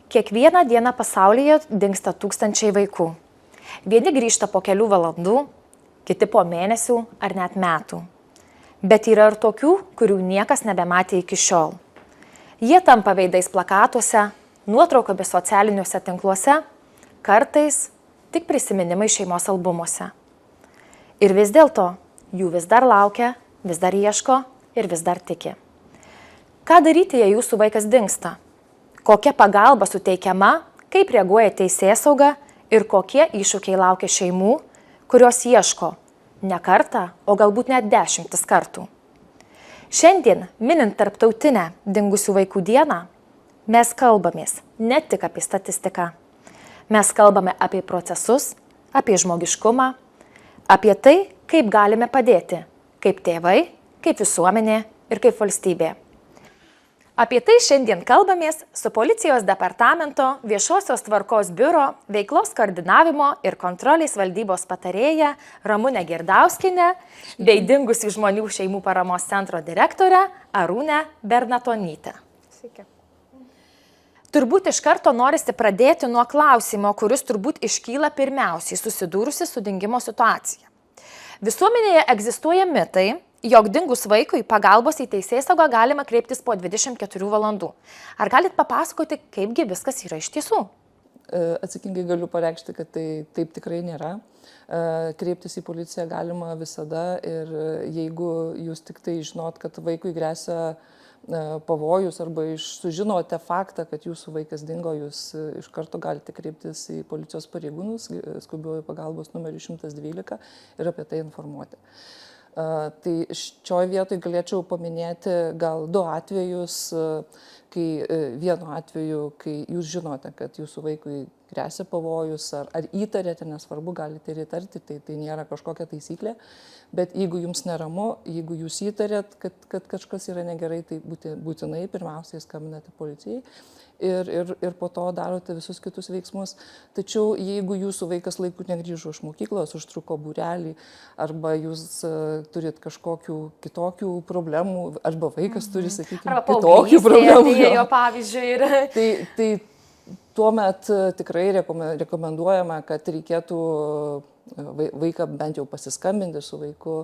Kiekvieną dieną pasaulyje dingsta tūkstančiai vaikų. Vieni grįžta po kelių valandų, kiti po mėnesių ar net metų. Bet yra ir tokių, kurių niekas nebematė iki šiol. Jie tampa veidais plakatuose, nuotraukomis socialiniuose tinkluose, kartais tik prisiminimai šeimos albumuose. Ir vis dėlto jų vis dar laukia, vis dar ieško ir vis dar tiki. Ką daryti, jei jūsų vaikas dingsta? Kokia pagalba suteikiama, kaip reaguoja teisėsauga ir kokie iššūkiai laukia šeimų, kurios ieško ne kartą, o galbūt net 10 kartų. Šiandien, minint tarptautinę dingusių vaikų dieną, mes kalbamės ne tik apie statistiką. Mes kalbame apie procesus, apie žmogiškumą, apie tai, kaip galime padėti, kaip tėvai, kaip visuomenė ir kaip valstybė. Apie tai šiandien kalbamės su Policijos departamento Viešosios tvarkos biuro veiklos koordinavimo ir kontrolės valdybos patarėja Ramunė Girdauskienė bei dingusių žmonių šeimų paramos centro direktorė Arūnė Bernatonytė. Sveiki. Turbūt iš karto norisi pradėti nuo klausimo, kuris turbūt iškyla pirmiausiai susidūrusi su dingimo situacija. Visuomenėje egzistuoja mitai, jog dingus vaikui pagalbos į teisėsaugą galima kreiptis po 24 valandų. Ar galit papasakoti, kaipgi viskas yra iš tiesų? Atsakingai galiu pareikšti, kad tai taip tikrai nėra. Kreiptis į policiją galima visada ir jeigu jūs tik tai žinot, kad vaikui gresia pavojus arba sužinote faktą, kad jūsų vaikas dingo, jūs iš karto galite kreiptis į policijos pareigūnus, skubiuoju pagalbos numeriu 112 ir apie tai informuoti. Tai šioje vietoje galėčiau paminėti gal 2 atvejus, kai vienu atveju, kai jūs žinote, kad jūsų vaikui gresia pavojus ar įtarėte, nesvarbu, galite ir įtarti, tai nėra kažkokia taisyklė, bet jeigu jums neramu, jeigu jūs įtarėt, kad kažkas yra negerai, tai būtinai pirmiausiai skambinate policijai ir po to darote visus kitus veiksmus. Tačiau jeigu jūsų vaikas laiku negrįžo iš mokyklos, užtruko būrelį, arba jūs turit kažkokių kitokių problemų, arba vaikas turi, sakykime, kitokių problemų. Tai tuomet tikrai rekomenduojama, kad reikėtų vaiką bent jau pasiskambinti su vaiku,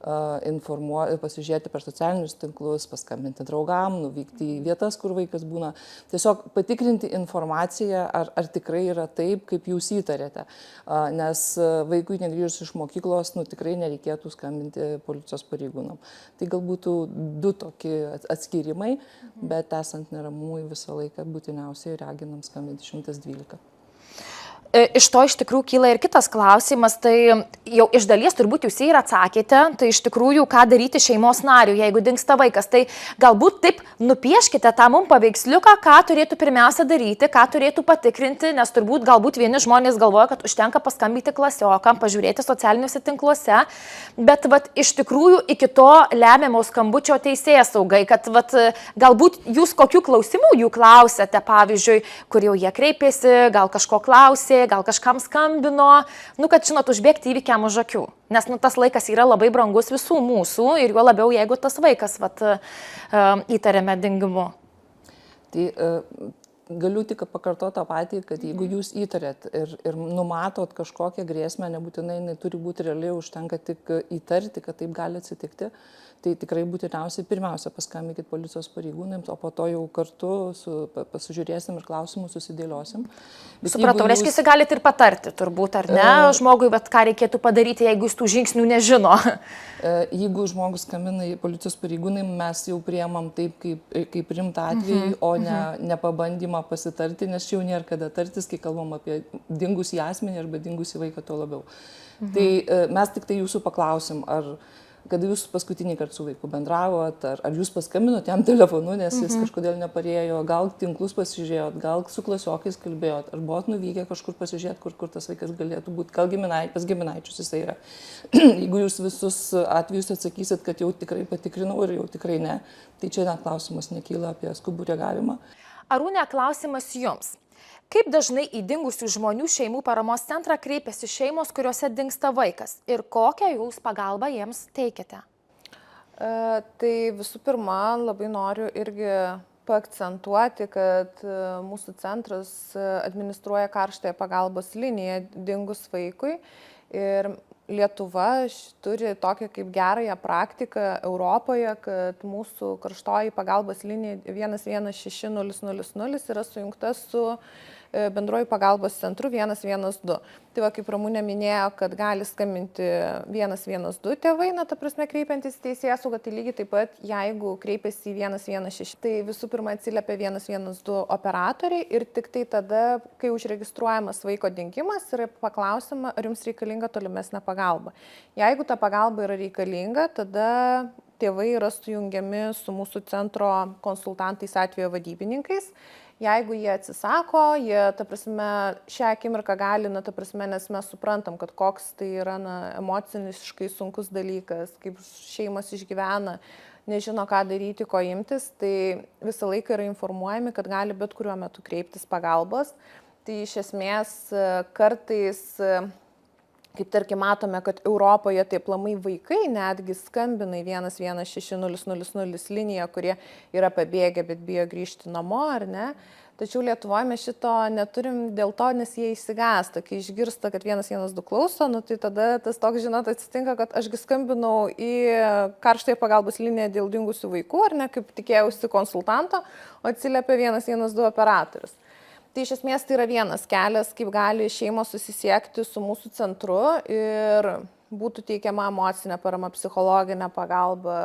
pasižiūrėti per socialinius tinklus, paskambinti draugam, nuvykti į vietas, kur vaikas būna. Tiesiog patikrinti informaciją, ar tikrai yra taip, kaip jūs įtarėte. Nes vaikui negrįžus iš mokyklos, tikrai nereikėtų skambinti policijos pareigūnam. Tai galbūt 2 tokie atskirimai, bet esant neramumui visą laiką būtiniausiai raginam skambinti 112. Iš to iš tikrųjų kyla ir kitas klausimas, tai jau iš dalies turbūt jūs ir atsakėte, tai iš tikrųjų ką daryti šeimos nariui, jeigu dingsta vaikas, tai galbūt taip nupieškite tą mums paveiksliuką, ką turėtų pirmiausia daryti, ką turėtų patikrinti, nes turbūt galbūt vieni žmonės galvoja, kad užtenka paskambinti klasiokam, pažiūrėti socialiniuose tinkluose, bet iš tikrųjų iki to lemiamo skambučio teisėsaugai, kad galbūt jūs kokių klausimų jų klausėte, pavyzdžiui, kur jau jie kreipėsi, gal kažko klausė, gal kažkam skambino, kad, žinot, užbėgti įvykiam už akių. Nes, tas laikas yra labai brangus visų mūsų ir juo labiau, jeigu tas vaikas, įtariame dingimu. Tai galiu tik pakartoti tą patį, kad jeigu jūs įtarėt ir numatot kažkokią grėsmę, nebūtinai jinai turi būti realiai, užtenka tik įtarti, kad taip gali atsitikti, tai tikrai būtiniausiai pirmiausia paskambinkit policijos pareigūnams, o po to jau kartu pasižiūrėsim ir klausimus susidėliosim. Supratau, reiškia, jūs galite ir patarti turbūt, ar ne, žmogui, bet ką reikėtų padaryti, jeigu jis tų žingsnių nežino. Jeigu žmogus skambina į policijos pareigūnai, mes jau priemam taip, kaip rimtą atvejį, o ne pabandymą pasitarti, nes čia jau nėra kada tartis, kai kalbam apie dingusį asmenį arba dingusį vaiką, to labiau. Tai mes tik tai jūsų paklausim, kada jūs paskutinį kartą su vaiku bendravot, ar jūs paskambinot jam telefonu, nes jis kažkodėl neparėjo, gal tinklus pasižiūrėjot, gal su klasiokais kalbėjot, ar buvot nuvykę kažkur pasižiūrėti, kur tas vaikas galėtų būti, gal pas giminaičius jisai yra. Jeigu jūs visus atvejus atsakysit, kad jau tikrai patikrinau ir jau tikrai ne, tai čia net klausimas nekyla apie skubų reagavimą. Arūne, klausimas jums. Kaip dažnai į dingusių žmonių šeimų paramos centrą kreipiasi šeimos, kuriuose dingsta vaikas ir kokią jūs pagalbą jiems teikiate? Tai visų pirma, labai noriu irgi paakcentuoti, kad mūsų centras administruoja karštąją pagalbos liniją dingus vaikui ir Lietuva turi tokią kaip gerąją praktiką Europoje, kad mūsų karštoji pagalbos linija 116000 yra sujungta su bendroju pagalbos centru 112. Tai va, kaip Ramunė minėjo, kad gali skambinti 112 tėvai, ta prasme, kreipiantis į teisėsaugą, tai lygiai taip pat, jeigu kreipiasi į 116, tai visų pirma atsiliepia 112 operatoriai ir tik tai tada, kai užregistruojamas vaiko dingimas, yra paklausima, ar jums reikalinga tolimesnė pagalba. Jeigu ta pagalba yra reikalinga, tada tėvai yra sujungiami su mūsų centro konsultantais, atvejo vadybininkais. Jeigu jie atsisako, jie, ta prasme, šią akimirką gali, ta prasme, nes mes suprantam, kad koks tai yra emociškai sunkus dalykas, kaip šeimos išgyvena, nežino, ką daryti, ko imtis, tai visą laiką yra informuojami, kad gali bet kuriuo metu kreiptis pagalbos. Tai iš esmės kartais, kaip tarkim matome, kad Europoje taip aplamai vaikai netgi skambina į 11600 liniją, kurie yra pabėgę, bet bijo grįžti namo, ar ne? Tačiau Lietuvoje mes šito neturim dėl to, nes jie išsigąsta. Kai išgirsta, kad 112 klauso, tai tada tas toks, žinot, atsitinka, kad ašgi skambinau į karštąją pagalbos liniją dėl dingusių vaikų, ar ne, kaip tikėjausi konsultanto, o atsiliepia 112 operatorius. Tai iš esmės tai yra vienas kelias, kaip gali šeimos susisiekti su mūsų centru ir būtų teikiama emocinė parama, psichologinė pagalba,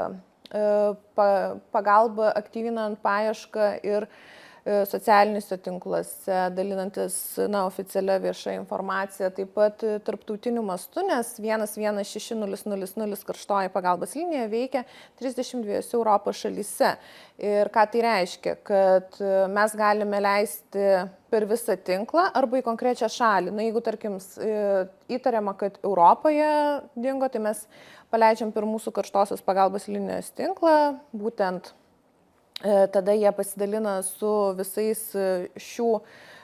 pagalba aktyvinant paiešką ir socialiniuose tinkluose, dalinantis oficialią viešą informaciją, taip pat tarptautiniu mastu, nes 11600 karštoji pagalbos linija veikia 32 Europos šalyse. Ir ką tai reiškia? Kad mes galime leisti per visą tinklą arba į konkrečią šalį. Jeigu, tarkim, įtariama, kad Europoje dingo, tai mes paleidžiam per mūsų karštosios pagalbos linijos tinklą, būtent tada jie pasidalina su visais šių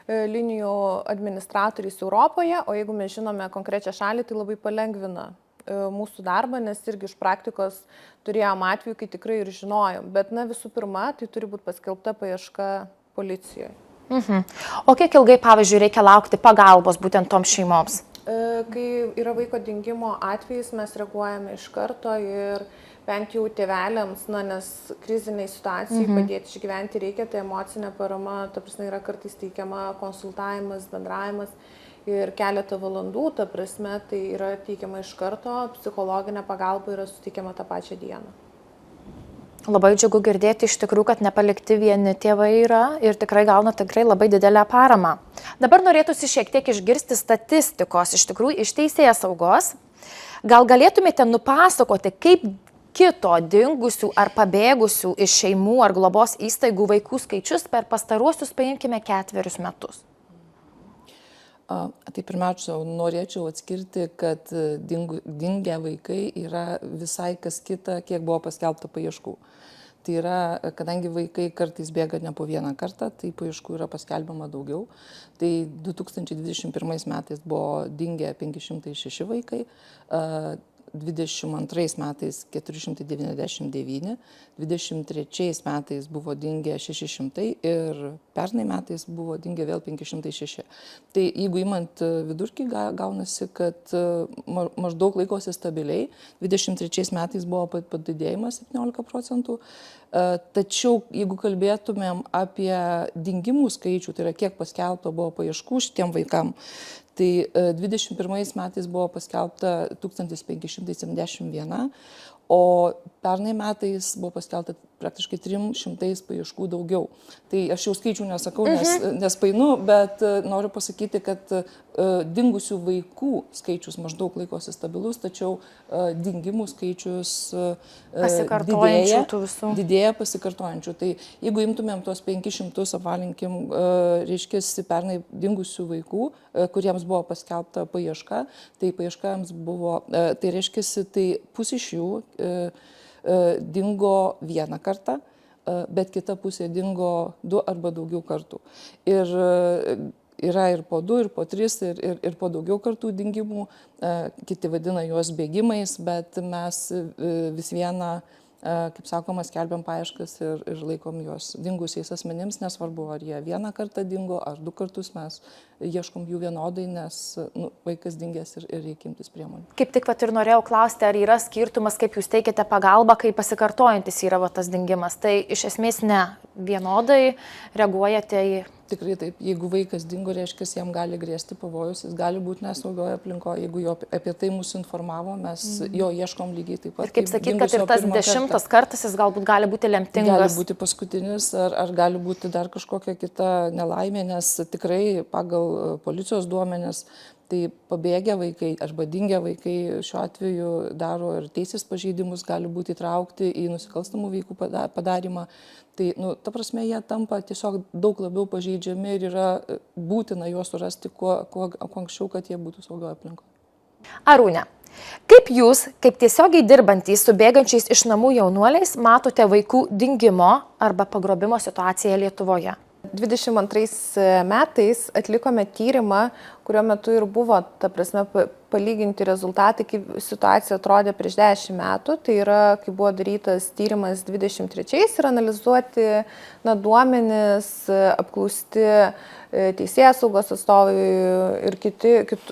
linijų administratoriais Europoje, o jeigu mes žinome konkrečią šalį, tai labai palengvina mūsų darbą, nes irgi iš praktikos turėjom atveju, kai tikrai ir žinojom. Bet visų pirma, tai turi būti paskelbta paieška policijoje. O kiek ilgai, pavyzdžiui, reikia laukti pagalbos būtent toms šeimoms? Kai yra vaiko dingimo atvejais, mes reaguojame iš karto ir bent jau tėveliams, nes kriziniai situacijai padėti išgyventi reikia, tai emocinė parama, ta prasme, yra kartais teikiama konsultavimas, bendravimas ir keletą valandų, ta prasme, tai yra teikiama iš karto, psichologinė pagalba yra suteikiama tą pačią dieną. Labai džiugu girdėti iš tikrųjų, kad nepalikti vieni tėvai yra ir tikrai gauna tikrai labai didelę paramą. Dabar norėtųsi šiek tiek išgirsti statistikos iš tikrųjų iš teisėsaugos. Gal galėtumėte nupasakoti, kaip kito dingusių ar pabėgusių iš šeimų ar globos įstaigų vaikų skaičius per pastaruosius, paimkime, 4 metus? Tai pirmiausia, norėčiau atskirti, kad dingę vaikai yra visai kas kita, kiek buvo paskelbta paieškų. Tai yra, kadangi vaikai kartais bėga ne po vieną kartą, tai paieškų yra paskelbiama daugiau. Tai 2021 metais buvo dingę 506 vaikai, 2022 metais 499, 2023 metais buvo dingę 600 ir pernai metais buvo dingę vėl 506. Tai jeigu imant vidurkį, gaunasi, kad maždaug laikosi stabiliai. 2023 metais buvo padidėjimas 17%. Tačiau jeigu kalbėtumėm apie dingimų skaičių, tai yra kiek paskelbta buvo paieškų šitiem vaikam, tai 2021 metais buvo paskelbta 1571, o pernai metais buvo paskelbta praktiškai 300 paieškų daugiau. Tai aš jau skaičių nesakau, nes painu, bet noriu pasakyti, kad dingusių vaikų skaičius maždaug laikosi stabilus, tačiau dingimų skaičius didėja pasikartojančių. Tai jeigu imtumėm tuos 500, apvalinkim, reiškia, pernai dingusių vaikų, kuriems buvo paskelbta paieška, tai paieškams buvo, tai reiškia, tai pusė iš jų dingo vieną kartą, bet kita pusė dingo 2 arba daugiau kartų. Ir yra ir po 2, ir po 3, ir po daugiau kartų dingimų. Kiti vadina juos bėgimais, bet mes vis viena kaip sakoma, skelbiam paieškas ir laikom juos dingusiais asmenims, nesvarbu, ar jie vieną kartą dingo, ar 2 kartus, mes ieškom jų vienodai, nes vaikas dingęs ir reikia imtis priemonių. Kaip tik ir norėjau klausti, ar yra skirtumas, kaip jūs teikite pagalbą, kai pasikartojantis yra tas dingimas. Tai iš esmės ne, vienodai reaguojate į... Tikrai taip, jeigu vaikas dingo, reiškia, jam gali grėsti pavojus, jis gali būti nesaugioje aplinkoje, jeigu jo apie tai mūsų informavo, mes jo ieškom lygiai taip pat. Ir kaip sakyt, kad ir tas 10 kartas jis galbūt gali būti lemtingas. Gali būti paskutinis, ar gali būti dar kažkokia kita nelaimė, nes tikrai pagal policijos duomenis, tai pabėgę vaikai arba dingę vaikai šiuo atveju daro ir teisės pažeidimus, gali būti įtraukti į nusikalstamų veikų padarymą. Tai, ta prasme, jie tampa tiesiog daug labiau pažeidžiami ir yra būtina juos surasti kuo anksčiau, kad jie būtų saugioje aplinkoje. Arūne, kaip jūs, kaip tiesiogiai dirbantys su bėgančiais iš namų jaunuoliais, matote vaikų dingimo arba pagrobimo situaciją Lietuvoje? 22 metais atlikome tyrimą, kurio metu ir buvo, ta prasme, palyginti rezultatai, kaip situacija atrodė prieš 10 metų. Tai yra, kai buvo darytas tyrimas 23 ir analizuoti duomenis, apklausti teisėsaugos atstovai ir kiti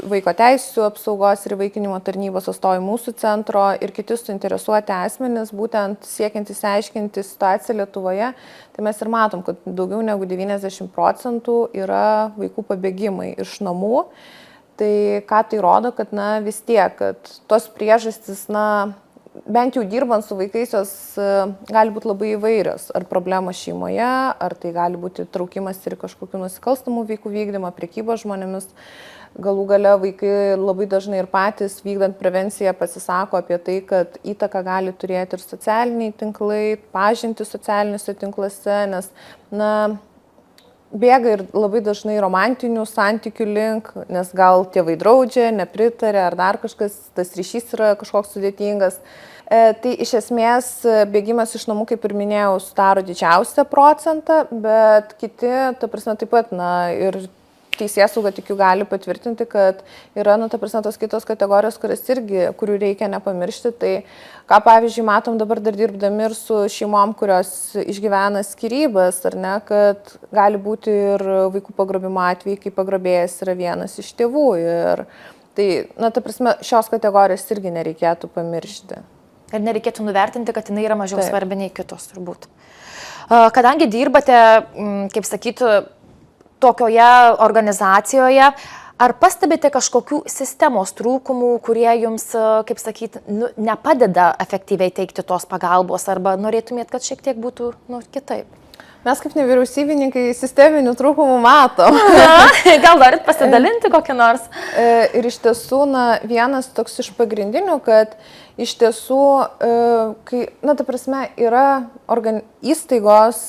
vaiko teisių apsaugos ir įvaikinimo tarnybos atstovai mūsų centro ir kiti suinteresuoti asmenys, būtent siekiant išsiaiškinti situaciją Lietuvoje. Tai mes ir matom, kad daugiau negu 90% yra vaikų pabėgimai iš namų. Tai ką tai rodo, kad vis tiek, kad tos priežastys, bent jau dirbant su vaikais, jos gali būti labai įvairios. Ar problemos šeimoje, ar tai gali būti traukimas ir kažkokių nusikalstamų veikų vykdymą, prekybos žmonėmis. Galų gale vaikai labai dažnai ir patys vykdant prevenciją pasisako apie tai, kad įtaką gali turėti ir socialiniai tinklai, pažinti socialiniuose tinkluose, nes, bėga ir labai dažnai romantinių santykių link, nes gal tėvai draudžia, nepritarė ar dar kažkas, tas ryšys yra kažkoks sudėtingas. Tai iš esmės bėgimas iš namų, kaip ir minėjau, sudaro didžiausią procentą, bet kiti, ta prasme, taip pat, ir teisėsauga tikiu gali patvirtinti, kad yra, ta prasme, tos kitos kategorijos, kurių reikia nepamiršti. Tai ką, pavyzdžiui, matom dabar dar dirbdami ir su šeimom, kurios išgyvena skyrybas, ar ne, kad gali būti ir vaikų pagrobimo atvejai, kai pagrobėjas yra vienas iš tėvų. Ir tai, ta prasme, šios kategorijos irgi nereikėtų pamiršti. Ir nereikėtų nuvertinti, kad jinai yra mažiau svarbi nei kitos, turbūt. Kadangi dirbate, kaip sakytų, tokioje organizacijoje, ar pastebite kažkokių sistemos trūkumų, kurie jums, kaip sakyti, nepadeda efektyviai teikti tos pagalbos, arba norėtumėt, kad šiek tiek būtų kitaip? Mes kaip nevyriausybininkai sisteminių trūkumų matom. Gal norit pasidalinti kokį nors? Ir iš tiesų, vienas toks iš pagrindinių, kad iš tiesų, kai, ta prasme, yra įstaigos,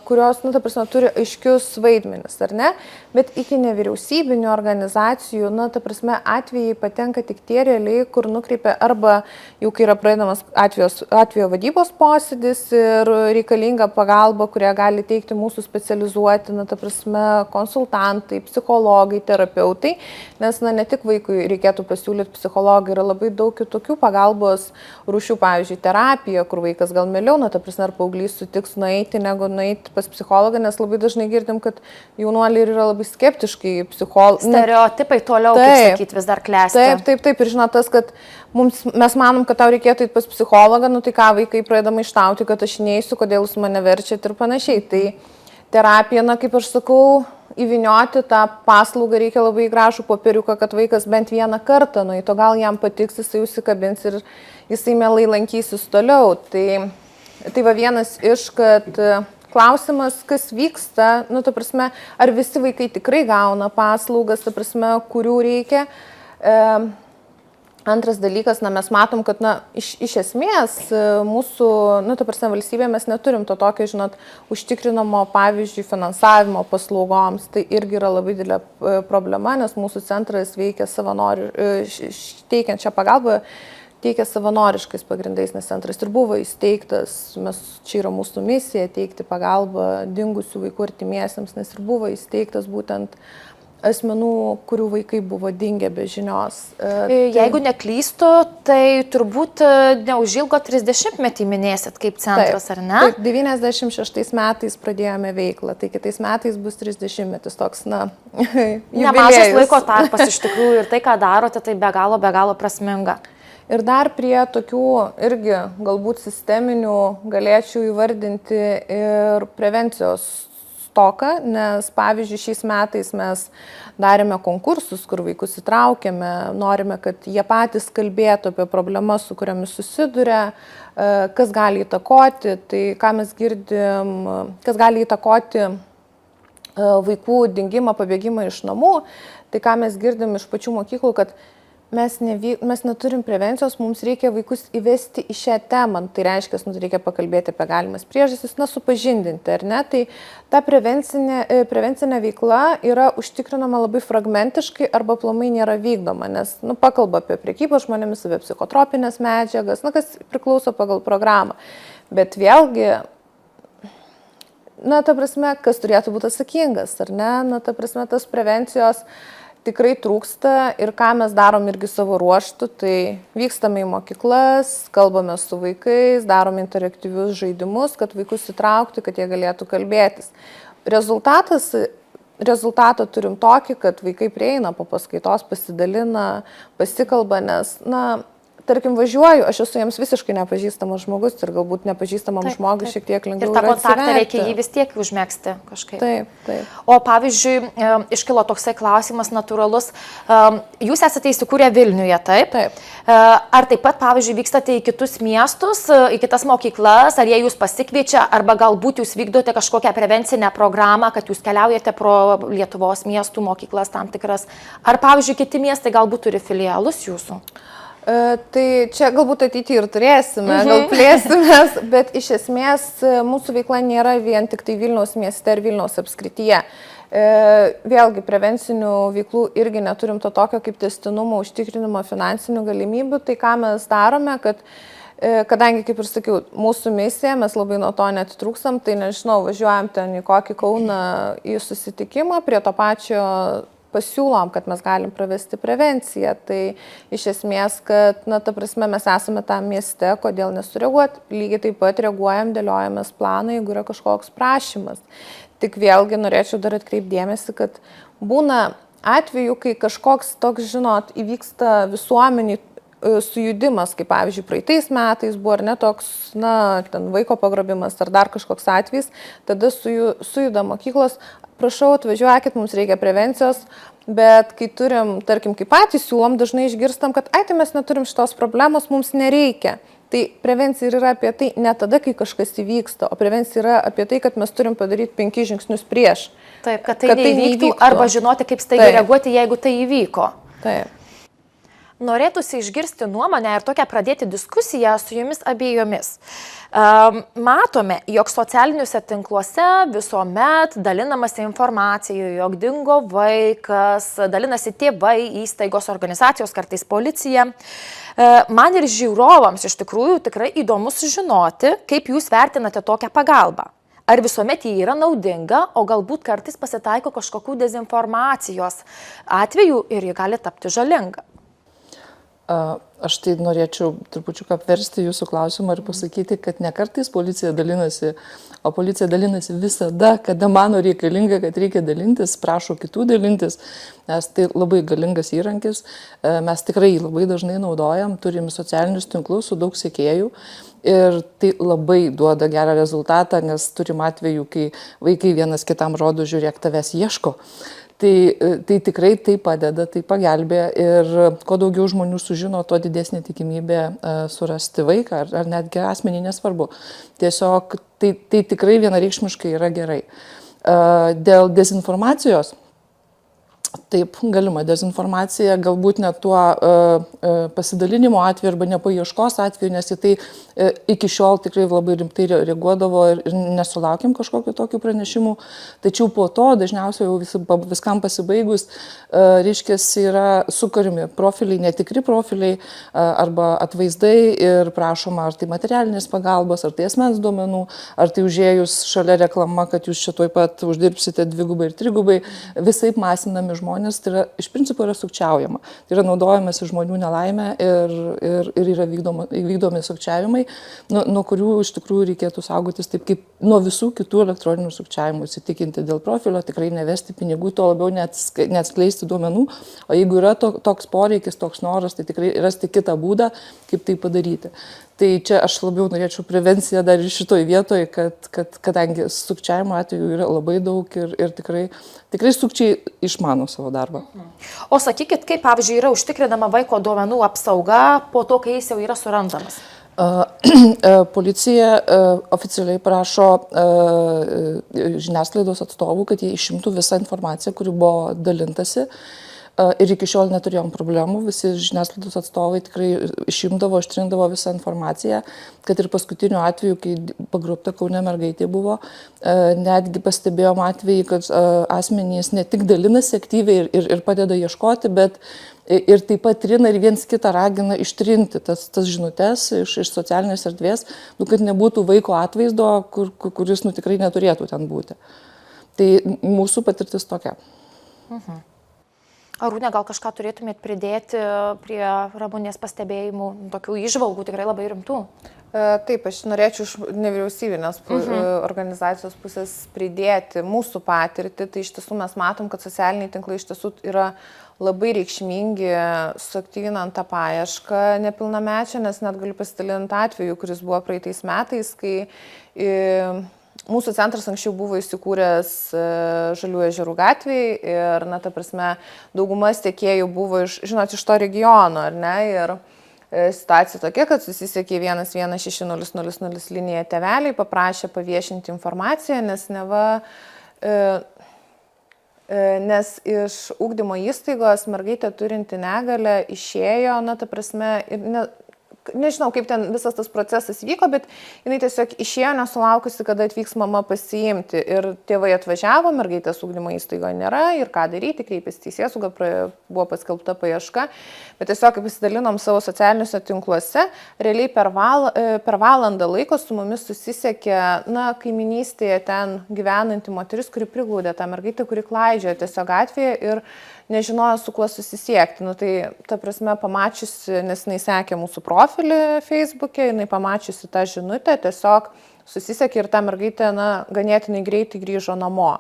kurios, ta prasme, turi aiškius vaidmenis, ar ne? Bet iki nevyriausybinių organizacijų, ta prasme, atvejai patenka tik tie realiai, kur nukreipia arba jau kai yra praeinamas atvejo vadybos posėdis ir reikalinga pagalba, kurią gali teikti mūsų specializuoti, ta prasme, konsultantai, psichologai, terapeutai, nes, ne tik vaikui reikėtų pasiūlyti psichologą, yra labai daug kitokių pagalbos rūšių, pavyzdžiui, terapija, kur vaikas gal mieliau, ta prasme, ar paauglys sutiks nueiti, negu nueiti pas psikologą, nes labai dažnai girdim, kad jaunuoliai yra labai skeptiškai psichologų. Stereotipai toliau, kaip sakyt, vis dar klesti. Taip. Ir žinot, tas, kad mes manom, kad tau reikėtų eiti pas psichologą, tai ką vaikai pradeda maištauti, kad aš neįsiu, kodėl jūs mane verčiat ir panašiai. Tai terapija, kaip aš sakau, įvinioti tą paslaugą reikia labai gražų popieriuką, kad vaikas bent vieną kartą nueito, gal jam patiks, jisai užsikabins ir jisai mielai lankysis toliau. Tai va vienas iš, kad klausimas, kas vyksta, ta prasme, ar visi vaikai tikrai gauna paslaugas, ta prasme, kurių reikia. Antras dalykas, mes matom, kad iš esmės mūsų, ta prasme, valstybėje mes neturim to tokio, žinot, užtikrinamo, pavyzdžiui, finansavimo paslaugoms. Tai irgi yra labai didelė problema, nes mūsų centras veikia teikiant šią pagalbą, teikia savanoriškais pagrindais, nes centras ir buvo įsteigtas, čia yra mūsų misija teikti pagalbą dingusių vaikų artimiesiems, nes ir buvo įsteigtas būtent asmenų, kurių vaikai buvo dingę be žinios. Jeigu neklystu, tai turbūt neužilgo 30-metį minėsit kaip centras, taip, ar ne? Taip, 96 metais pradėjome veiklą, tai kitais metais bus 30-metis toks, Nemažas laiko tarpas iš tikrųjų ir tai, ką darote, tai be galo prasminga. Ir dar prie tokių irgi galbūt sisteminių galėčiau įvardinti ir prevencijos stoką, nes pavyzdžiui šiais metais mes darėme konkursus, kur vaikus įtraukėme, norime, kad jie patys kalbėtų apie problemas, su kuriamis susiduria, kas gali įtakoti, tai ką mes girdim, kas gali įtakoti vaikų dingimą, pabėgimą iš namų, tai ką mes girdim iš pačių mokyklų, kad mes neturim prevencijos, mums reikia vaikus įvesti į šią temą, tai reiškia, reikia pakalbėti apie galimas priežastis, supažindinti, ar ne, tai ta prevencinė veikla yra užtikrinama labai fragmentiškai arba aplamai nėra vykdoma, nes pakalba apie prekybą žmonėmis, apie psichotropinės medžiagas, kas priklauso pagal programą, bet vėlgi, ta prasme, kas turėtų būti atsakingas, ar ne, ta prasme, tas prevencijos tikrai trūksta ir ką mes darom irgi savo ruoštų, tai vykstame į mokyklas, kalbame su vaikais, darome interaktyvius žaidimus, kad vaikus įtraukti, kad jie galėtų kalbėtis. Rezultatą turim tokį, kad vaikai prieina po paskaitos, pasidalina, pasikalba, nes, tarkim, važiuoju, aš esu jiems visiškai nepažįstamas žmogus ir galbūt nepažįstamam žmogui šiek tiek lengviau. Ir tą kontaktą reikia jį vis tiek užmegzti kažkaip. Taip. O pavyzdžiui, iškilo toksai klausimas natūralus, jūs esate įsikūrę Vilniuje, taip? Taip. Ar taip pat, pavyzdžiui, vykstate į kitus miestus, į kitas mokyklas, ar jie jūs pasikviečia, arba galbūt jūs vykdote kažkokią prevencinę programą, kad jūs keliaujate pro Lietuvos miestų mokyklas tam tikras, ar, pavyzdžiui, kiti miestai galbūt turi filialus jūsų? Tai čia galbūt ateityje ir turėsime, gal plėsimės, bet iš esmės mūsų veikla nėra vien tik tai Vilniaus mieste ir Vilniaus apskrityje. Vėlgi, prevencinių veiklų irgi neturim to tokio kaip tęstinumo, užtikrinimo finansinių galimybių, tai ką mes darome, kad kadangi, kaip ir sakiau, mūsų misija, mes labai nuo to netitrūkstam, tai nežinau, važiuojam ten į kokį Kauną į susitikimą prie to pačio pasiūlom, kad mes galim pravesti prevenciją. Tai iš esmės, kad, ta prasme, mes esame tam mieste, kodėl nesureaguoti. Lygiai taip pat reaguojam, dėliojamės planą, jeigu yra kažkoks prašymas. Tik vėlgi norėčiau dar atkreipdėmėsi, kad būna atveju, kai kažkoks toks, įvyksta visuomeniai sujudimas, kaip pavyzdžiui praeitais metais buvo ar ne toks, ten vaiko pagrobimas ar dar kažkoks atvejis, tada sujuda mokyklos, prašau, atvažiuokit, mums reikia prevencijos, bet kai turim, tarkim, kaip patys siūlom, dažnai išgirstam, kad tai mes neturim šitos problemos, mums nereikia. Tai prevencija yra apie tai ne tada, kai kažkas įvyksta, o prevencija yra apie tai, kad mes turim padaryti 5 žingsnius prieš. Taip, kad tai neįvyktų, arba žinoti, kaip staigiai reaguoti, jeigu tai įvyko. Taip. Norėtųsi išgirsti nuomonę ir tokią pradėti diskusiją su jumis abiejomis. Matome, jog socialiniuose tinkluose visuomet dalinamasi informacija, jog dingo vaikas, dalinasi tėvai, įstaigos, organizacijos, kartais policija. Man ir žiūrovams iš tikrųjų tikrai įdomu sužinoti, kaip jūs vertinate tokią pagalbą. Ar visuomet jį yra naudinga, o galbūt kartais pasitaiko kažkokių dezinformacijos atvejų ir ji gali tapti žalinga. Aš tai norėčiau trupučiuką apversti jūsų klausimą ir pasakyti, kad ne kartais policija dalinasi, o policija dalinasi visada, kada mano reikalinga, kad reikia dalintis, prašo kitų dalintis, nes tai labai galingas įrankis, mes tikrai jį labai dažnai naudojam, turim socialinius tinklus su daug sekėjų ir tai labai duoda gerą rezultatą, nes turim atvejų, kai vaikai vienas kitam rodo, žiūrėk, tavęs ieško. Tai tikrai tai padeda, tai pagelbė ir kuo daugiau žmonių sužino, tuo didesnė tikimybė surasti vaiką ar netgi asmenį, nesvarbu. Tiesiog tai tikrai vienareikšmiškai yra gerai. Dėl dezinformacijos, taip, galima dezinformacija, galbūt net tuo pasidalinimo atveju arba nepaieškos atveju, nes į tai iki šiol tikrai labai rimtai reaguodavo ir nesulaukėm kažkokiu tokių pranešimų. Tačiau po to dažniausiai jau viskam pasibaigus, reiškia, yra sukuriami profiliai, netikri profiliai arba atvaizdai ir prašoma, ar tai materialinės pagalbos, ar tai asmens duomenų, ar tai užėjus šalia reklama, kad jūs čia tuoj pat uždirbsite 2 ir 3, visaip masinami žmonės, tai yra, iš principo yra sukčiaujama. Tai yra naudojamasi žmonių nelaimė ir yra vykdomi sukčiavimai, nuo kurių iš tikrųjų reikėtų saugotis taip kaip nuo visų kitų elektroninių sukčiavimų, įsitikinti dėl profilio, tikrai nevesti pinigų, tuo labiau neatskleisti duomenų, o jeigu yra toks poreikis, toks noras, tai tikrai rasti kitą būdą, kaip tai padaryti. Tai čia aš labiau norėčiau prevenciją dar ir šitoj vietoje, kadangi sukčiavimo atveju yra labai daug ir tikrai sukčiai išmano savo darbą. O sakykit, kaip, pavyzdžiui, yra užtikrinama vaiko duomenų apsauga po to, kai jis jau yra surandamas? Policija oficialiai prašo žiniasklaidos atstovų, kad jie išimtų visą informaciją, kuri buvo dalintasi. Ir iki šiol neturėjom problemų, visi žiniasklaidos atstovai tikrai išimdavo, ištrindavo visą informaciją, kad ir paskutiniu atveju, kai pagrobta Kaune mergaitė buvo, netgi pastebėjom atvejį, kad asmenys ne tik dalinasi aktyviai ir padeda ieškoti, bet ir taip pat trina ir viens kitą ragina ištrinti tas žinutes iš socialinės erdvės, kad nebūtų vaiko atvaizdo, kuris tikrai neturėtų ten būti. Tai mūsų patirtis tokia. Arūne, gal kažką turėtumėt pridėti prie Ramunės pastebėjimų, tokių įžvalgų tikrai labai rimtų? Taip, aš norėčiau iš nevyriausybinės organizacijos pusės pridėti mūsų patirtį. Tai iš tiesų mes matom, kad socialiniai tinklai iš tiesų yra labai reikšmingi, suaktyvinant tą paiešką nepilnamečio, nes net galiu pasidalinti atveju, kuris buvo praeitais metais, kai mūsų centras anksčiau buvo įsikūręs Žaliųjų ežerų gatvėje ir, ta prasme, daugumas tiekėjų buvo iš to regiono, ar ne? Ir situacija tokia, kad susisiekė 11600 linija tėveliai, paprašė paviešinti informaciją, nes iš ugdymo įstaigos mergaitė turinti negalią išėjo, ta prasme, nežinau, kaip ten visas tas procesas vyko, bet jinai tiesiog išėjo nesulaukusi, kada atvyks mama pasiimti. Ir tėvai atvažiavo, mergaitės ugdymo įstaigoje nėra ir ką daryti, kreipėsi teisėsauga, buvo paskelbta paieška. Bet tiesiog, kaip pasidalinom savo socialiniuose tinkluose, realiai per valandą laiko su mumis susisiekė, kaiminystėje ten gyvenanti moteris, kuri priglaudė tą mergaitę, kuri klaidžiojo tiesiog gatvėje ir nežinojo, su kuo susisiekti. Tai, ta prasme, pamačiusi, nes jinai sekė mūsų profilį Facebook'e, jinai pamačiusi tą žinutę, tiesiog susisiekė ir ta mergaitė, ganėtinai greitai grįžo namo.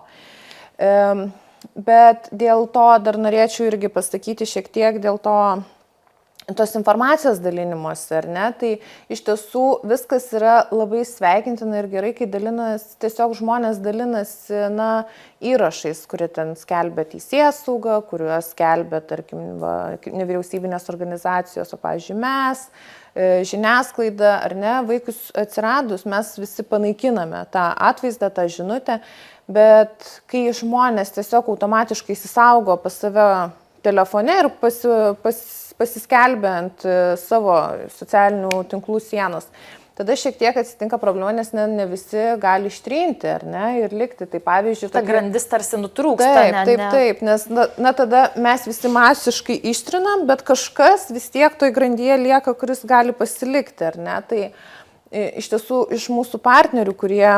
Bet dėl to dar norėčiau irgi pasakyti šiek tiek dėl tos informacijos dalinimuose, ar ne? Tai iš tiesų viskas yra labai sveikintina ir gerai, kai tiesiog žmonės dalinasi įrašais, kurie ten skelbia teisėsaugą, kuriuos skelbia, tarkim, nevyriausybinės organizacijos, o, pavyzdžiui, mes, žiniasklaida, ar ne, vaikus atsiradus, mes visi panaikiname tą atvaizdą, tą žinutę, bet kai žmonės tiesiog automatiškai įsisaugo pas save telefone ir pasiskelbia ant savo socialinių tinklų sienos, tada šiek tiek atsitinka problema, nes ne visi gali ištrinti, ar ne, ir likti. Tai pavyzdžiui, ta grandis tarsi nutrūksta. Taip, nes tada mes visi masiškai ištrinam, bet kažkas vis tiek toj grandyje lieka, kuris gali pasilikti, ar ne. Tai iš tiesų iš mūsų partnerių, kurie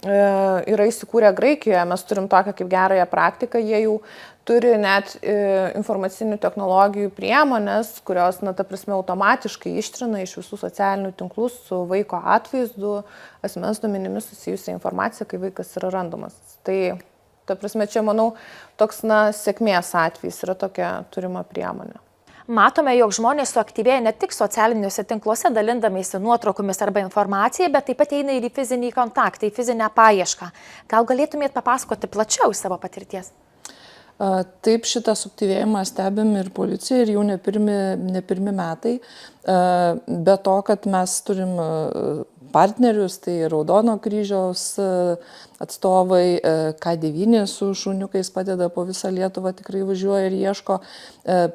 yra įsikūrę Graikijoje, mes turim tokią kaip gerąją praktiką, jie jau turi net informacinių technologijų priemonės, kurios, ta prasme, automatiškai ištrina iš visų socialinių tinklų su vaiko atvaizdu, asmens duomenimis susijusią informaciją, kai vaikas yra randamas. Tai, ta prasme, čia, manau, toks, sėkmės atvejis yra tokia turima priemonė. Matome, jog žmonės suaktyvėja ne tik socialiniuose tinkluose, dalindamiesi nuotraukomis arba informacija, bet taip pat eina ir į fizinį kontaktą, į fizinę paiešką. Gal galėtumėt papasakoti plačiau savo patirties? Taip, šitą suaktyvėjimą stebim ir policija ir jau ne pirmi metai. Be to, kad mes turim partnerius, tai Raudono kryžiaus atstovai, K9 su šuniukais padeda po visą Lietuvą, tikrai važiuoja ir ieško,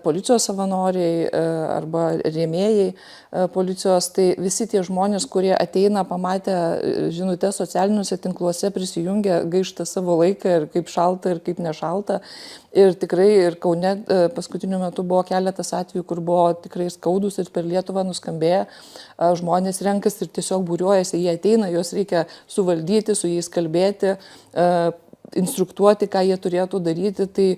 policijos savanoriai arba rėmėjai policijos, tai visi tie žmonės, kurie ateina, pamatę žinutės socialiniuose tinkluose, prisijungia, gaišta savo laiką ir kaip šalta ir kaip nešalta. Ir tikrai ir Kaune paskutiniu metu buvo keletas atvejų, kur buvo tikrai skaudus ir per Lietuvą nuskambėję. Žmonės renkasi ir tiesiog būriuojasi, jie ateina, juos reikia suvaldyti, su jais kalbėti, instruktuoti, ką jie turėtų daryti. Tai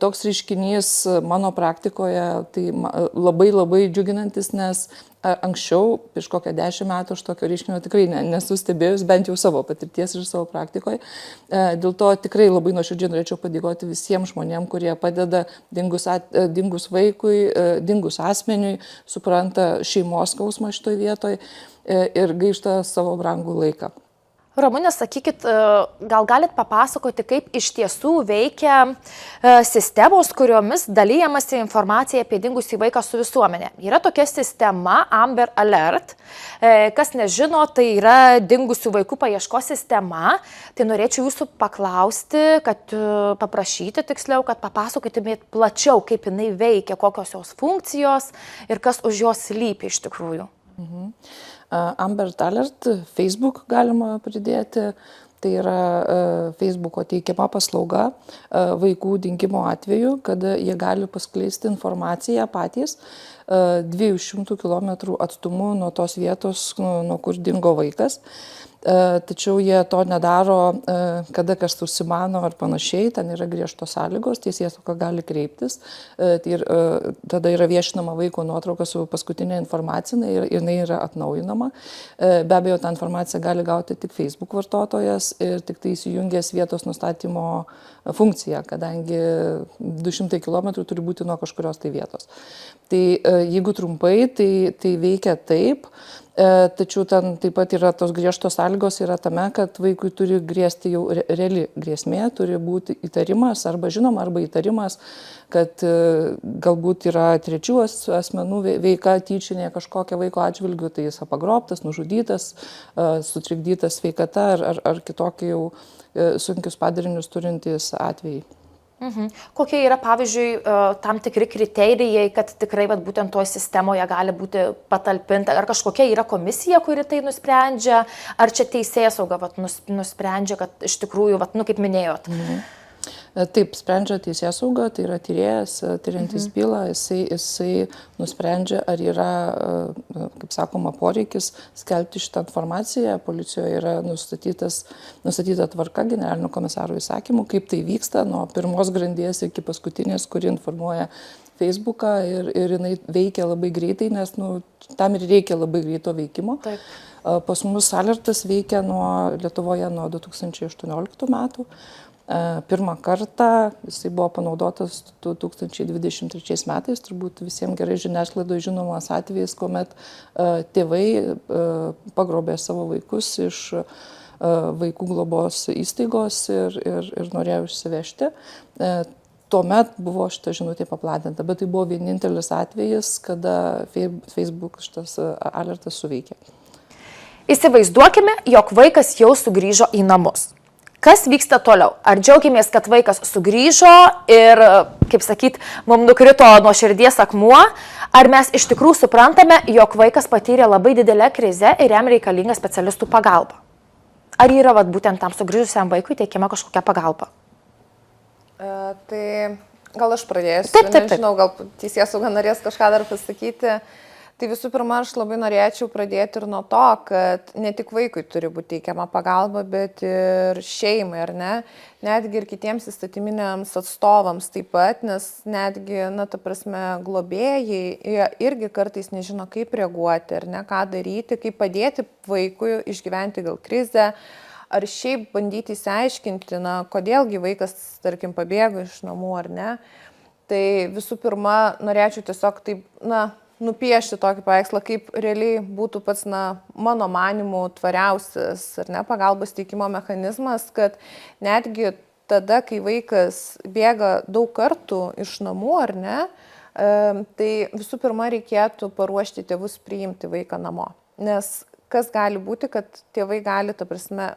toks reiškinys mano praktikoje tai labai labai džiuginantis, nes anksčiau, prieš kokią 10 metų, aš tokio reiškinio tikrai nesu stebėjus, bent jau savo patirties ir savo praktikoje. Dėl to tikrai labai nuoširdžiai norėčiau padėkoti visiems žmonėms, kurie padeda dingus vaikui, dingus asmeniui, supranta šeimos skausmą šitoje vietoje ir gaišta savo brangų laiką. Ramunė, sakykit, gal galit papasakoti, kaip iš tiesų veikia sistemos, kuriomis dalyjamasi informacija apie dingusį vaiką su visuomenė. Yra tokia sistema Amber Alert. Kas nežino, tai yra dingusių vaikų paieškos sistema. Tai norėčiau jūsų paklausti, paprašyti tiksliau, kad papasakotumėt plačiau, kaip jinai veikia, kokios jos funkcijos ir kas už jos slypi iš tikrųjų. Amber Alert, Facebook galima pridėti, tai yra Facebooko teikiama paslauga vaikų dingimo atveju, kada jie gali paskleisti informaciją patys 200 km atstumu nuo tos vietos, nuo kur dingo vaikas. Tačiau jie to nedaro, kada kas užsimano ar panašiai, ten yra griežtos sąlygos, teisėsauga gali kreiptis, ir tada yra viešinama vaiko nuotrauka su paskutinė informacija ir jinai yra atnaujinama. Be abejo, tą informaciją gali gauti tik Facebook vartotojas ir tik tai įsijungęs vietos nustatymo funkciją, kadangi 200 km turi būti nuo kažkurios tai vietos. Tai jeigu trumpai, tai veikia taip. Tačiau ten taip pat yra tos griežtos sąlygos yra tame, kad vaikui turi grėsti jau reali grėsmė, turi būti įtarimas arba žinoma, arba įtarimas, kad galbūt yra trečių asmenų veika tyčinė kažkokia vaiko atžvilgiu, tai jis pagrobtas, nužudytas, sutrikdytas sveikata ar kitokie jau sunkius padarinius turintys atvejai. Kokie yra, pavyzdžiui, tam tikri kriterijai, kad tikrai būtent toje sistemoje gali būti patalpinta? Ar kažkokia yra komisija, kuri tai nusprendžia? Ar čia teisėsauga nusprendžia, kad iš tikrųjų, kaip minėjot? Taip, sprendžia teisėsauga, tai yra tyrėjas, tyriantis bylą, jisai nusprendžia, ar yra, kaip sakoma, poreikis skelbti šitą informaciją. Policijoje yra nustatyta tvarka generalinio komisaro įsakymu, kaip tai vyksta nuo pirmos grandies iki paskutinės, kuri informuoja Facebooką ir jinai veikia labai greitai, nes tam ir reikia labai greito veikimo. Taip. Pas mus alertas veikia Lietuvoje nuo 2018 metų. Pirmą kartą jisai buvo panaudotas 2023 metais, turbūt visiems gerai žiniasklaidoje žinomas atvejis, kuomet tėvai pagrobė savo vaikus iš vaikų globos įstaigos ir norėjo išsivežti. Tuomet buvo šita žinutė paplatinta, bet tai buvo vienintelis atvejis, kada Facebook šitas alertas suveikė. Įsivaizduokime, jog vaikas jau sugrįžo į namus. Kas vyksta toliau? Ar džiaugiamės, kad vaikas sugrįžo ir, kaip sakyt, mums nukrito nuo širdies akmuo? Ar mes iš tikrųjų suprantame, jog vaikas patyrė labai didelę krizę ir jam reikalinga specialistų pagalba? Ar yra būtent tam sugrįžusiam vaikui teikiama kažkokia pagalba? Tai gal aš pradėsiu. Taip. Nežinau, gal teisėsauga norės kažką dar pasakyti. Tai visų pirma, aš labai norėčiau pradėti ir nuo to, kad ne tik vaikui turi būti teikiama pagalba, bet ir šeimai, ar ne? Netgi ir kitiems įstatyminiams atstovams taip pat, nes netgi, globėjai, jie irgi kartais nežino, kaip reaguoti, ar ne, ką daryti, kaip padėti vaikui išgyventi gal krizę, ar šiaip bandyti įsiaiškinti, kodėlgi vaikas, tarkim, pabėgo iš namų, ar ne. Tai visų pirma, norėčiau tiesiog taip, nupiešti tokį paveikslą, kaip realiai būtų pats, mano manymu, tvariausias, ar ne, pagalbos teikimo mechanizmas, kad netgi tada, kai vaikas bėga daug kartų iš namų, ar ne, tai visų pirma reikėtų paruošti tėvus priimti vaiką namo. Nes kas gali būti, kad tėvai gali,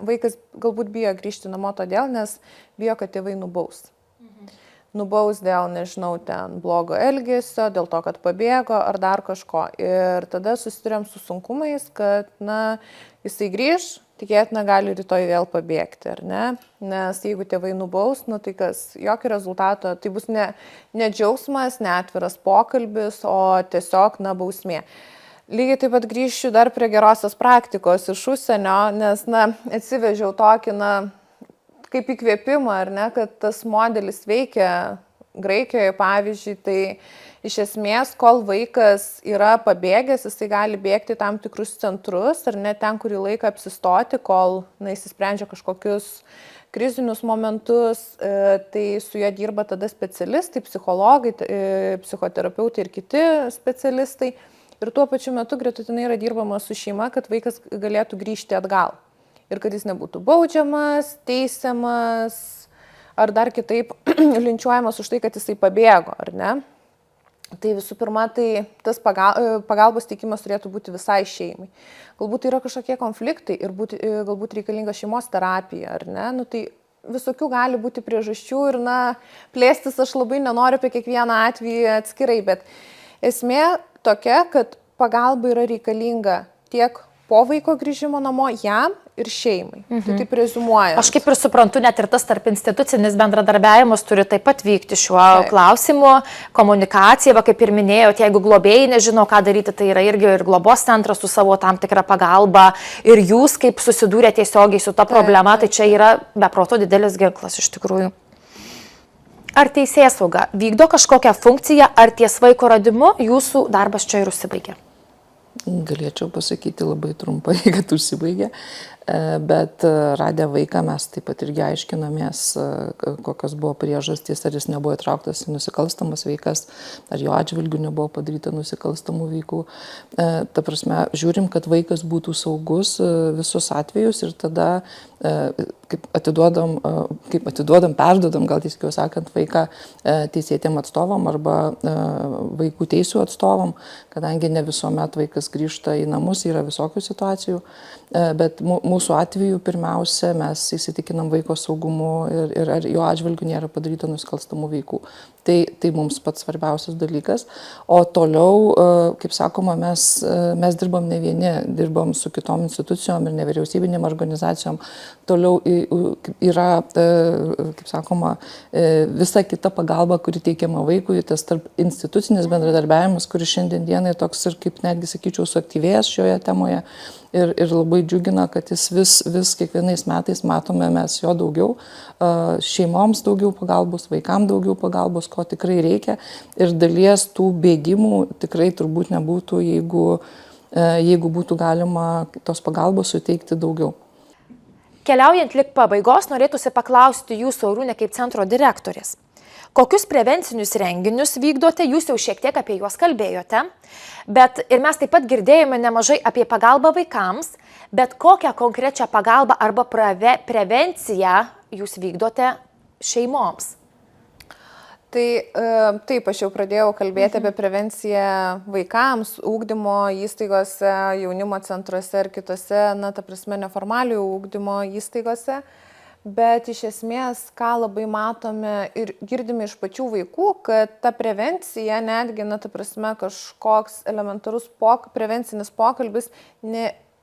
vaikas galbūt bijo grįžti namo todėl, nes bijo, kad tėvai nubaus. Nubaus dėl, nežinau, ten blogo elgesio, dėl to, kad pabėgo ar dar kažko. Ir tada susiduriam su sunkumais, kad, jisai grįž, tikėtina gali rytoj vėl pabėgti, ar ne? Nes jeigu tėvai nubaus, tai kas, jokio rezultato, tai bus ne džiaugsmas, ne atviras pokalbis, o tiesiog, bausmė. Lygiai taip pat grįšiu dar prie gerosios praktikos iš užsienio, nes, atsivežiau tokį, kaip įkvėpimą, ar ne, kad tas modelis veikia Graikijoje, pavyzdžiui, tai iš esmės, kol vaikas yra pabėgęs, jisai gali bėgti tam tikrus centrus, ar ne ten kurį laiką apsistoti, kol jis sprendžia kažkokius krizinius momentus, tai su juo dirba tada specialistai, psichologai, psichoterapeutai ir kiti specialistai. Ir tuo pačiu metu gretutinai yra dirbama su šeima, kad vaikas galėtų grįžti atgal. Ir kad jis nebūtų baudžiamas, teisiamas ar dar kitaip linčiuojamas už tai, kad jisai pabėgo, ar ne? Tai visų pirma, tai tas pagalbos teikimas turėtų būti visai šeimai. Galbūt yra kažkokie konfliktai ir galbūt reikalinga šeimos terapija, ar ne? Nu, tai visokių gali būti priežasčių ir, plėstis aš labai nenoriu apie kiekvieną atvejį atskirai, bet esmė tokia, kad pagalba yra reikalinga tiek po vaiko grįžimo namo jam ir šeimai. Tai taip rezumuoja. Aš kaip ir suprantu, net ir tas tarp institucinis bendradarbiavimas turi taip pat vykti šiuo klausimu. Komunikacija, kaip ir minėjote, jeigu globėjai nežino, ką daryti, tai yra irgi ir globos centras su savo tam tikrą pagalbą. Ir jūs, kaip susidūrė tiesiogiai su ta problema, tai čia yra beproto didelis ginklas iš tikrųjų. Ar teisėsauga vykdo kažkokią funkciją, ar ties vaiko radimu jūsų darbas čia ir užsibaigė? Galėčiau pasakyti labai trumpai, kad užsibaigė, bet radę vaiką mes taip pat irgi aiškinamės, kokios buvo priežastys, ar jis nebuvo įtrauktas į nusikalstamas veikas, ar jo atžvilgių nebuvo padaryta nusikalstamų veikų. Ta prasme, žiūrim, kad vaikas būtų saugus visus atvejus ir tada perdodam, gal tiesiog sakant, vaiką teisėtiem atstovam arba vaikų teisų atstovam, kadangi ne visuomet vaikas grįžta į namus, yra visokių situacijų, bet mūsų atveju pirmiausia mes įsitikinam vaiko saugumu ir ar jo atžvilgiu nėra padaryta nusikalstamų veikų. Tai mums pats svarbiausias dalykas. O toliau, kaip sakoma, mes dirbam ne vieni, dirbam su kitom institucijom ir nevyriausybinėm organizacijom. Toliau yra, kaip sakoma, visa kita pagalba, kuri teikiama vaikui, tas tarp institucinis bendradarbiavimas, kuris šiandien dienai toks ir, kaip netgi sakyčiau, suaktyvėjęs šioje temoje. Ir labai džiugina, kad jis vis kiekvienais metais matome mes jo daugiau, šeimoms daugiau pagalbos, vaikams daugiau pagalbos, ko tikrai reikia. Ir dalies tų bėgimų tikrai turbūt nebūtų, jeigu būtų galima tos pagalbos suteikti daugiau. Keliaujant lik pabaigos, norėtųsi paklausti jūsų, Arūne, kaip centro direktorės. Kokius prevencinius renginius vykdote, jūs jau šiek tiek apie juos kalbėjote, bet ir mes taip pat girdėjome nemažai apie pagalbą vaikams, bet kokią konkrečią pagalbą arba prevenciją jūs vykdote šeimoms? Tai taip, aš jau pradėjau kalbėti apie prevenciją vaikams, ugdymo įstaigose, jaunimo centruose ir kitose, neformalių ugdymo įstaigose. Bet iš esmės, ką labai matome ir girdime iš pačių vaikų, kad ta prevencija, netgi, kažkoks elementarus prevencinis pokalbis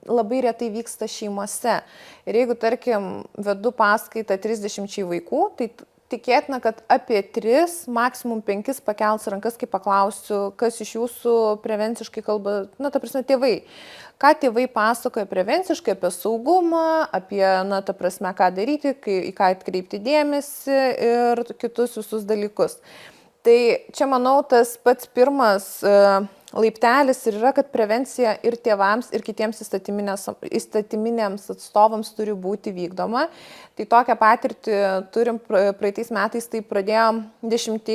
labai retai vyksta šeimose. Ir jeigu, tarkim, vedu paskaitą 30 vaikų, tai tikėtina, kad apie 3, maksimum 5 pakels rankas, kai paklausiu, kas iš jūsų prevenciškai kalba, tėvai. Ką tėvai pasakoja prevenciškai apie saugumą, apie, ką daryti, į ką atkreipti dėmesį ir kitus visus dalykus. Tai čia, manau, tas pats pirmas laiptelis ir yra, kad prevencija ir tėvams, ir kitiems įstatyminiams atstovams turi būti vykdoma. Tai tokią patirtį turim praeitais metais, tai pradėjom 10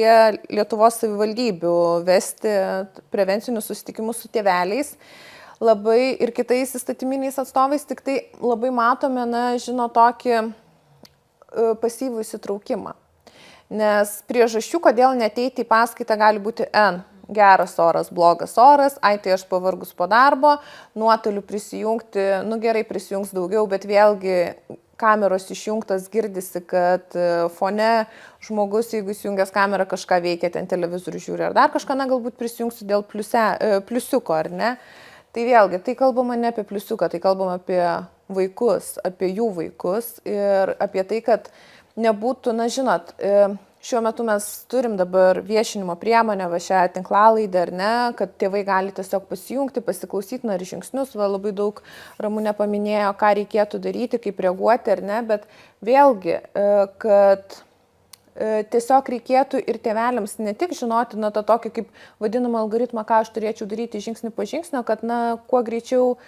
Lietuvos savivaldybių vesti prevencinius susitikimus su tėveliais. Labai ir kitais įstatyminiais atstovais, tik tai labai matome, tokį pasyvų įsitraukimą. Nes priežasčių, kodėl neateiti į paskaitą, gali būti N. Geras oras, blogas oras, tai aš pavargus po darbo, nuotoliu prisijungti, gerai prisijungs daugiau, bet vėlgi kameros išjungtas, girdisi, kad fone žmogus, jeigu įsijungęs kamerą, kažką veikia, ten televizorių žiūri ar dar kažką, galbūt prisijungsiu dėl pliusiuko, ar ne? Tai vėlgi, tai kalbama ne apie pliusiuką, tai kalbama apie vaikus, apie jų vaikus ir apie tai, kad nebūtų, šiuo metu mes turim dabar viešinimo priemonę, va šią tinklalaidę, ar ne, kad tėvai gali tiesiog pasijungti, pasiklausyti ir žingsnius, va labai daug Ramunė paminėjo, ką reikėtų daryti, kaip reaguoti, ar ne, bet vėlgi, kad tiesiog reikėtų ir tėveliams ne tik žinoti, tą tokį kaip vadinamą algoritmą, ką aš turėčiau daryti žingsnį po žingsnio, kad, kuo greičiau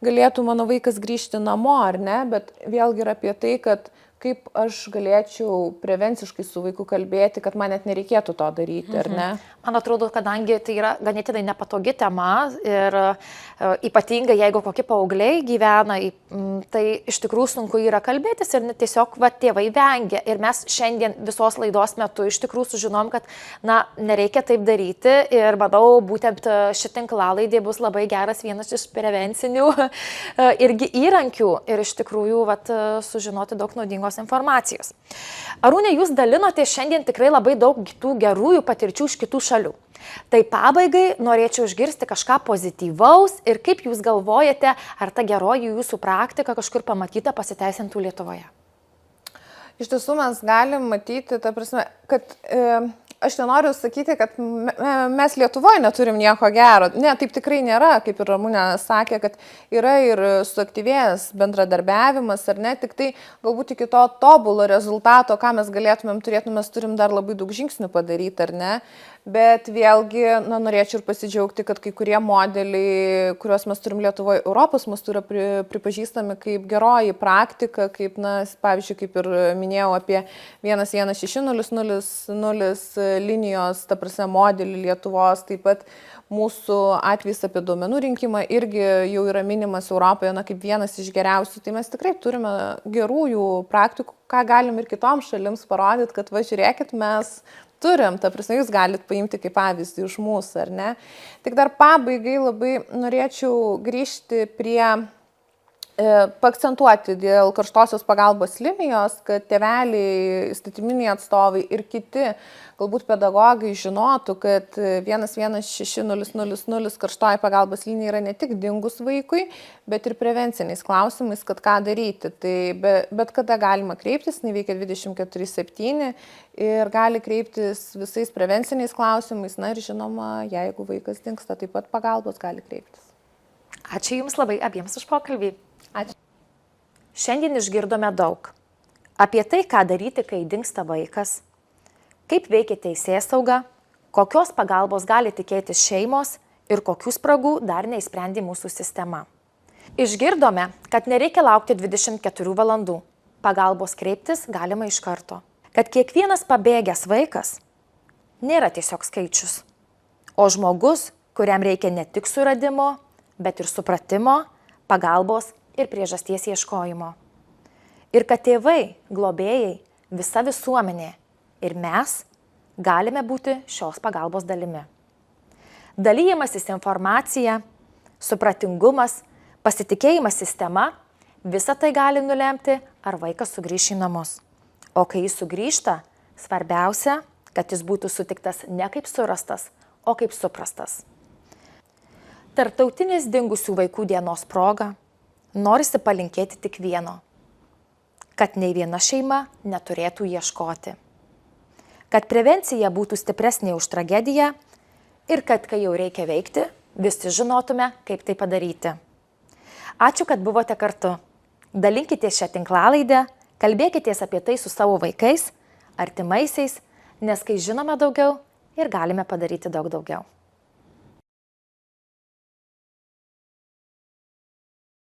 galėtų mano vaikas grįžti namo, ar ne, bet vėlgi yra apie tai, kad kaip aš galėčiau prevenciškai su vaiku kalbėti, kad man net nereikėtų to daryti, ar ne? Man atrodo, kadangi tai yra ganėtinai nepatogi tema ir ypatingai jeigu kokie paaugliai gyvena, tai iš tikrųjų sunku yra kalbėtis ir tiesiog tėvai vengia. Ir mes šiandien visos laidos metu iš tikrųjų sužinom, kad nereikia taip daryti ir manau, būtent ši tinklalaidė bus labai geras vienas iš prevencinių irgi įrankių ir iš tikrųjų sužinoti daug naudingos informacijos. Arūne, jūs dalinote šiandien tikrai labai daug kitų gerųjų patirčių iš kitų šalių. Tai pabaigai norėčiau išgirsti kažką pozityvaus ir kaip jūs galvojate, ar ta geroji jūsų praktika kažkur pamatyta pasiteisintų Lietuvoje? Iš tiesų mes galim matyti, ta prasme, kad aš nenoriu sakyti, kad mes Lietuvoje neturim nieko gero. Ne, taip tikrai nėra, kaip ir Ramunė sakė, kad yra ir suaktyvėjęs bendradarbiavimas, ar ne, tik tai galbūt iki to tobulo rezultato, ką mes galėtumėm turėti, mes turim dar labai daug žingsnių padaryti, ar ne. Bet vėlgi, norėčiau ir pasidžiaugti, kad kai kurie modeliai, kuriuos mes turim Lietuvoje, Europos mastu yra pripažįstami kaip geroji praktika, kaip, pavyzdžiui, kaip ir minėjau apie 11600 linijos, ta prasme, modelį Lietuvos, taip pat mūsų atvejs apie duomenų rinkimą irgi jau yra minimas Europoje, kaip vienas iš geriausių. Tai mes tikrai turime gerųjų praktikų, ką galim ir kitoms šalims parodyti, kad žiūrėkit, mes turim, ta prasme, jūs galite paimti kaip pavyzdį iš mūsų, ar ne? Tik dar pabaigai labai norėčiau grįžti prie, paakcentuoti dėl karštosios pagalbos linijos, kad tėveliai, įstatyminiai atstovai ir kiti, galbūt pedagogai žinotų, kad 11600 karštoji pagalbos linija yra ne tik dingus vaikui, bet ir prevenciniais klausimais, kad ką daryti. Tai bet kada galima kreiptis, neveikia 24/7 ir gali kreiptis visais prevenciniais klausimais. Ir žinoma, jeigu vaikas dingsta, taip pat pagalbos gali kreiptis. Ačiū Jums labai abiems už pokalbį. Ačiū. Šiandien išgirdome daug apie tai, ką daryti, kai dingsta vaikas, kaip veikia teisėsauga, kokios pagalbos gali tikėtis šeimos ir kokių spragų dar neįsprendė mūsų sistema. Išgirdome, kad nereikia laukti 24 valandų, pagalbos kreiptis galima iš karto, kad kiekvienas pabėgęs vaikas nėra tiesiog skaičius, o žmogus, kuriam reikia ne tik suradimo, bet ir supratimo, pagalbos ir priežasties ieškojimo. Ir kad tėvai, globėjai, visa visuomenė ir mes galime būti šios pagalbos dalimi. Dalyjimasis informacija, supratingumas, pasitikėjimas sistema, visa tai gali nulemti, ar vaikas sugrįš į namus. O kai jis sugrįžta, svarbiausia, kad jis būtų sutiktas ne kaip surastas, o kaip suprastas. Tarptautinės dingusių vaikų dienos proga norisi palinkėti tik vieno, kad nei viena šeima neturėtų ieškoti, kad prevencija būtų stipresnė už tragediją ir kad, kai jau reikia veikti, visi žinotume, kaip tai padaryti. Ačiū, kad buvote kartu. Dalinkitės šią tinklalaidę, kalbėkitės apie tai su savo vaikais, artimaisiais, nes kai žinome daugiau ir galime padaryti daug daugiau.